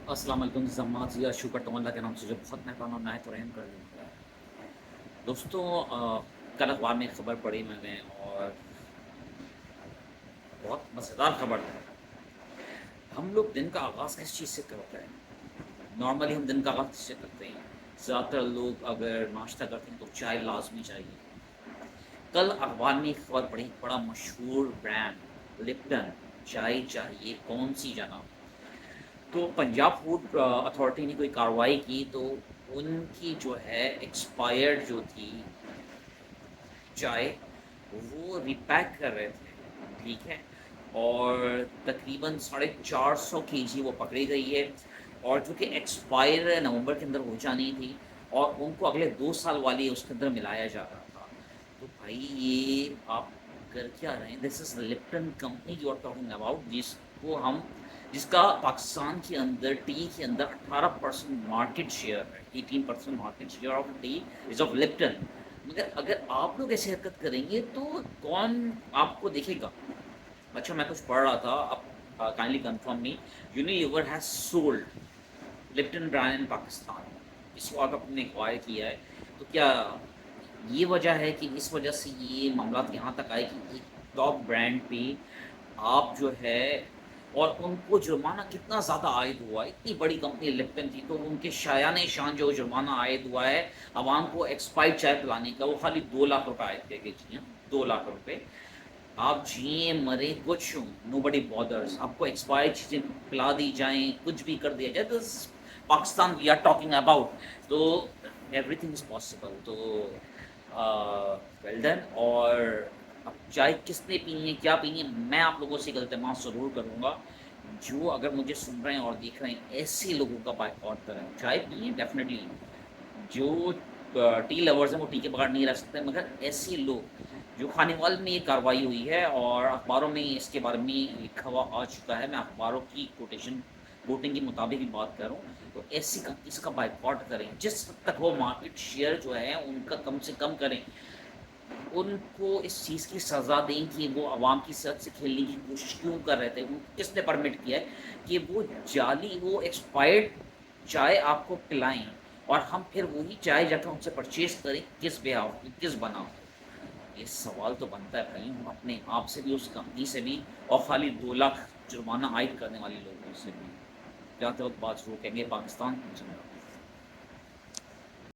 अस्सलाम वालेकुम जम्मात या शुक्र तो अल्लाह के नाम से जो बहुत मेहरबान और नायत रहम कर देता है। दोस्तों कल अखबार में एक खबर पढ़ी मैंने और बहुत मज़ेदार खबर है। हम लोग दिन का आगाज़ किस चीज़ से करते हैं? नॉर्मली हम दिन का आगाज़ किससे करते हैं? ज़्यादातर लोग अगर नाश्ता करते हैं तो चाय लाज़मी चाहिए। कल अखबार में एक खबर पढ़ी, बड़ा मशहूर ब्रांड लिप्टन चाय चाहिए कौन-सी जगह? तो पंजाब फूड अथॉरिटी ने कोई कार्रवाई की तो उनकी जो है एक्सपायर्ड जो थी चाय, वो रीपैक कर रहे थे, ठीक है? और तकरीबन 450 केजी वो पकड़ी गई है और जो कि एक्सपायर नवंबर के अंदर हो जानी थी और उनको अगले 2 साल वाली उसके अंदर मिलाया जा रहा था। तो भाई ये आप कर क्या रहे हैं? This is Lipton company you are talking about जिसका पाकिस्तान के अंदर टी के अंदर 18% मार्केट शेयर है, 18% market share of T is of Lipton. मगर अगर आप लोग ऐसी हरकत करेंगे तो कौन आपको देखेगा? अच्छा मैं कुछ पढ़ रहा था, आप kindly confirm me, Unilever has sold Lipton brand इन पाकिस्तान। इस बात आपने एक्वायर किया है, तो क्या ये वजह है कि इस वजह से ये मामलात यहाँ तक आए कि एक टॉप ब्रांड पे आप जो है और उनको जुर्माना कितना ज़्यादा आयद हुआ है, इतनी बड़ी कंपनी लिप्टन थी, तो उनके शायान शान जो जुर्माना आयद हुआ है, आवाम को एक्सपायर्ड चाय पिलाने का, वो खाली 2 लाख रुपए आयद करके जिए, 2 लाख रुपए। आप जिए, मरे, कुछ हों, नोबडी बॉदर्स, आपको एक्सपायर्ड चीज़ें पिला दी जाएँ, कुछ भी कर दिया जाए, this Pakistan we are talking about, तो एवरीथिंग इज़ पॉसिबल। तो वेल डन। और अब चाय किसने पी है, क्या पी है, मैं आप लोगों से एक इल्तिमास ज़रूर करूँगा, जो अगर मुझे सुन रहे हैं और देख रहे हैं, ऐसे लोगों का बायकॉट करें। चाय पिएँ डेफ़िनिटली, जो टी लवर्स हैं वो टी के बगैर नहीं रह सकते, मगर ऐसे लोग जो खानेवाल में ये कार्रवाई हुई है और अखबारों में इसके बारे में लिखा हुआ आ चुका है, मैं अखबारों की कोटिंग के मुताबिक ही बात कर रहा हूँ, तो ऐसी कंपनीज़ का बायकॉट करें, जिस हद तक वो मार्केट शेयर जो है उनका कम से कम करें। उनको इस चीज़ की सज़ा दें कि वो आवाम की सेहत से खेलने की कोशिश क्यों कर रहे थे? उनको किसने परमिट किया है कि वो एक्सपायर्ड चाय आपको पिलाएँ और हम फिर वही चाय जाकर उनसे परचेज़ करें, किस बेहाव पे, किस बनाम पे? ये सवाल तो बनता है भाई, हम अपने आप से भी, उस कंपनी से भी और खाली 2 लाख जुर्माना आयद करने वाले लोगों से भी। जाते वक़्त बात ज़रूर कहेंगे, पाकिस्तान जिंदाबाद।